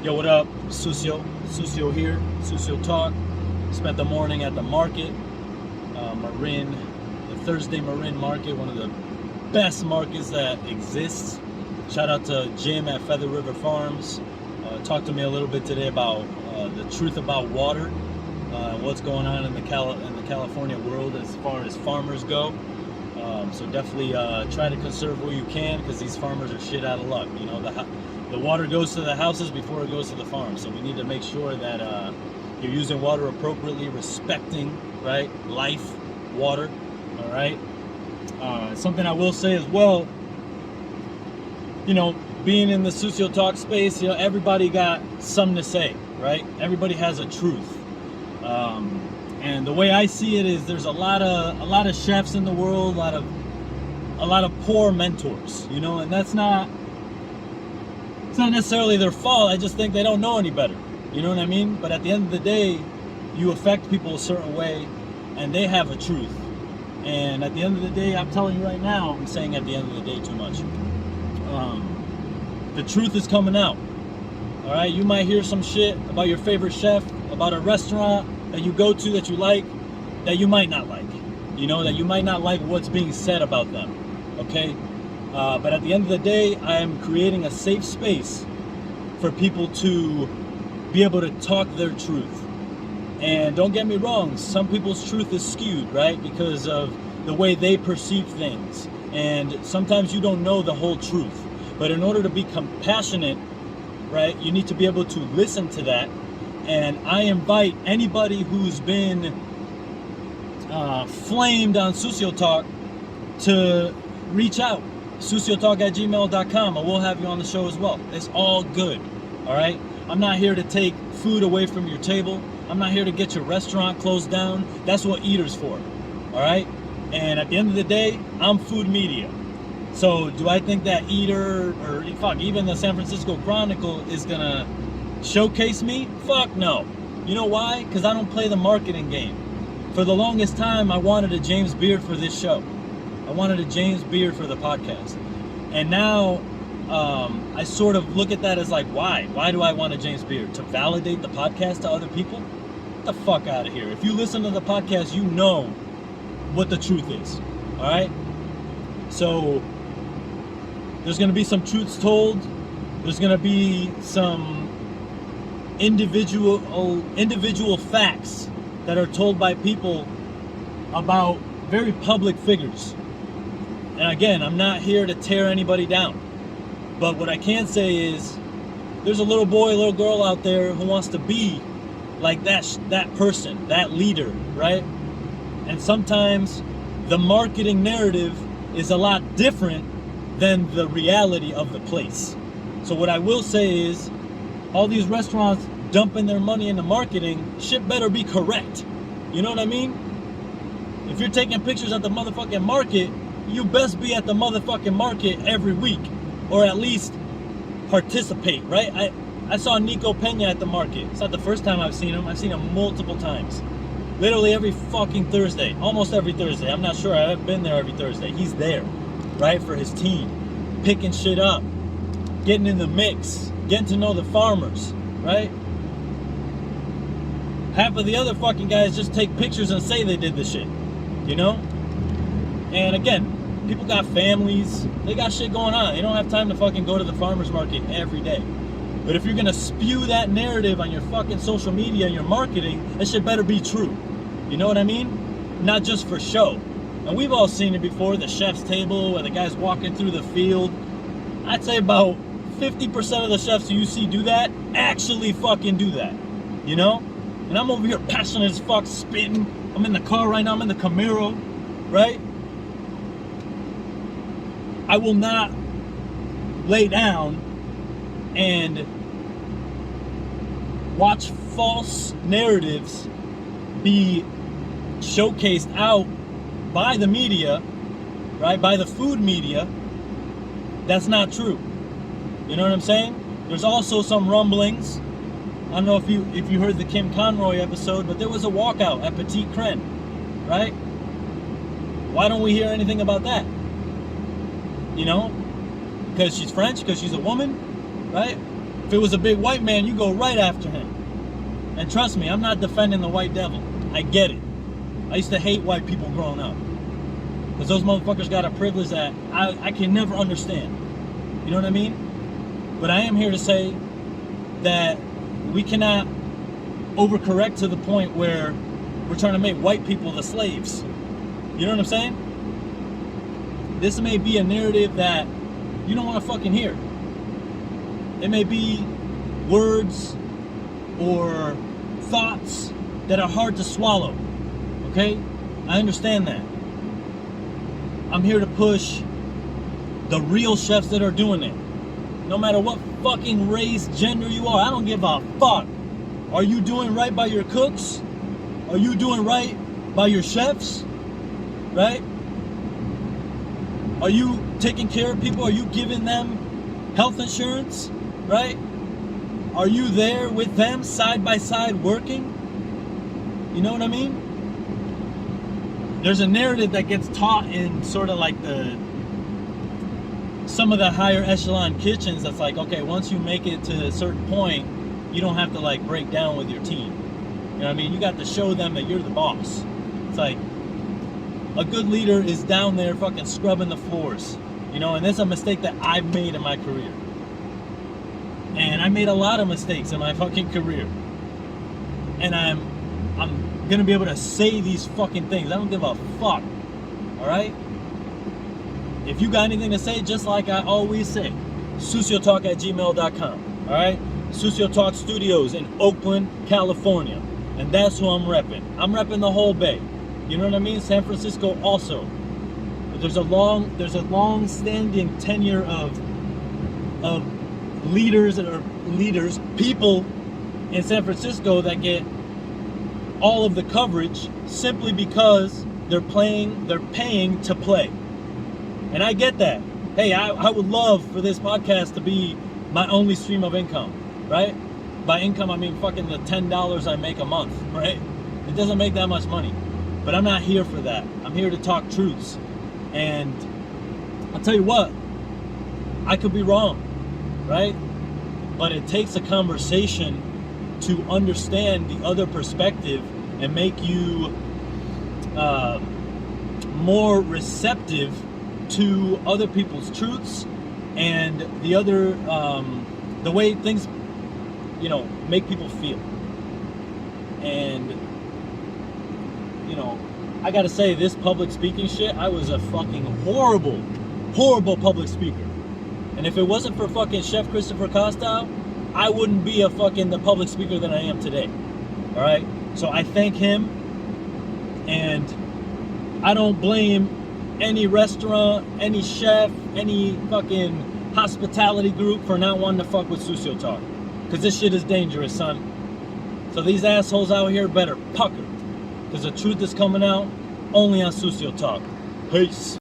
Yo, what up? Sucio here. Sucio Talk. Spent the morning at the market, the Thursday Marin Market, one of the best markets that exists. Shout out to Jim at Feather River Farms. Talked to me a little bit today about the truth about water, what's going on in the California world as far as farmers go. So definitely try to conserve where you can, because these farmers are shit out of luck. You know, the water goes to the houses before it goes to the farm. So we need to make sure that you're using water appropriately, respecting, right, life, water, all right? Something I will say as well, you know, being in the Sucio Talk space, you know, everybody got something to say, right? Everybody has a truth. And the way I see it is there's a lot of chefs in the world, a lot of poor mentors, you know, and it's not necessarily their fault. I just think they don't know any better. You know what I mean? But at the end of the day, you affect people a certain way, and they have a truth. And at the end of the day, I'm telling you right now, I'm saying at the end of the day too much. The truth is coming out. All right, you might hear some shit about your favorite chef, about a restaurant that you go to that you like, that you might not like. You know, that you might not like what's being said about them. Okay? But at the end of the day, I am creating a safe space for people to be able to talk their truth. And don't get me wrong, some people's truth is skewed, right? Because of the way they perceive things. And sometimes you don't know the whole truth. But in order to be compassionate, right, you need to be able to listen to that. And I invite anybody who's been flamed on Sucio Talk to reach out. SucioTalk@gmail.com. I will have you on the show as well. It's all good, all right? I'm not here to take food away from your table. I'm not here to get your restaurant closed down. That's what Eater's for, all right? And at the end of the day, I'm food media. So do I think that Eater, or fuck, even the San Francisco Chronicle is gonna showcase me? Fuck no. You know why? Because I don't play the marketing game. For the longest time, I wanted a James Beard for this show. I wanted a James Beard for the podcast. And now, I sort of look at that as like, why? Why do I want a James Beard? To validate the podcast to other people? Get the fuck out of here. If you listen to the podcast, you know what the truth is. All right? So, there's going to be some truths told. There's going to be some individual facts that are told by people about very public figures. And again, I'm not here to tear anybody down. But what I can say is, there's a little boy, little girl out there who wants to be like that person, that leader, right? And sometimes the marketing narrative is a lot different than the reality of the place. So what I will say is, all these restaurants dumping their money into marketing, shit better be correct. You know what I mean? If you're taking pictures at the motherfucking market, you best be at the motherfucking market every week, or at least participate, right? I saw Nico Pena at the market. It's not the first time I've seen him. I've seen him multiple times. Literally every fucking Thursday, almost every Thursday. I'm not sure, I haven't been there every Thursday. He's there, right, for his team, picking shit up, getting in the mix, getting to know the farmers, right? Half of the other fucking guys just take pictures and say they did the shit, you know? And again, people got families, they got shit going on. They don't have time to fucking go to the farmer's market every day. But if you're gonna spew that narrative on your fucking social media and your marketing, that shit better be true. You know what I mean? Not just for show. And we've all seen it before, the chef's table, where the guy's walking through the field. I'd say about 50% of the chefs you see do that actually fucking do that, you know? And I'm over here passionate as fuck, spitting. I'm in the car right now, I'm in the Camaro, right? I will not lay down and watch false narratives be showcased out by the media, right? By the food media. That's not true. You know what I'm saying? There's also some rumblings. I don't know if you heard the Kim Conroy episode, but there was a walkout at Petite Crème, right? Why don't we hear anything about that? You know? Because she's French, because she's a woman, right? If it was a big white man, you go right after him. And trust me, I'm not defending the white devil. I get it. I used to hate white people growing up. Because those motherfuckers got a privilege that I can never understand. You know what I mean? But I am here to say that we cannot overcorrect to the point where we're trying to make white people the slaves. You know what I'm saying? This may be a narrative that you don't want to fucking hear. It may be words or thoughts that are hard to swallow. Okay? I understand that. I'm here to push the real chefs that are doing it. No matter what fucking race, gender you are, I don't give a fuck. Are you doing right by your cooks? Are you doing right by your chefs? Right? Are you taking care of people? Are you giving them health insurance? Right? Are you there with them side by side working? You know what I mean? There's a narrative that gets taught in sort of like some of the higher echelon kitchens that's like, okay, once you make it to a certain point, you don't have to like break down with your team. You know what I mean? You got to show them that you're the boss. It's like a good leader is down there fucking scrubbing the floors. You know, and that's a mistake that I've made in my career. And I made a lot of mistakes in my fucking career. And I'm gonna be able to say these fucking things. I don't give a fuck. Alright? If you got anything to say, just like I always say, suciotalk@gmail.com. Alright? Sucio Talk Studios in Oakland, California. And that's who I'm repping. I'm repping the whole Bay. You know what I mean? San Francisco also. But there's a long-standing tenure of leaders that are people in San Francisco that get all of the coverage simply because they're paying to play. And I get that. Hey, I would love for this podcast to be my only stream of income, right? By income, I mean fucking the $10 I make a month, right? It doesn't make that much money. But I'm not here for that. I'm here to talk truths. And I'll tell you what, I could be wrong, right? But it takes a conversation to understand the other perspective and make you more receptive to other people's truths and the way things, you know, make people feel. And, you know, I gotta say, this public speaking shit, I was a fucking horrible public speaker. And if it wasn't for fucking Chef Christopher Costow, I wouldn't be the public speaker that I am today. Alright? So I thank him, and I don't blame any restaurant, any chef, any fucking hospitality group for not wanting to fuck with Sucio Talk. Because this shit is dangerous, son. So these assholes out here better pucker. Because the truth is coming out only on Sucio Talk. Peace.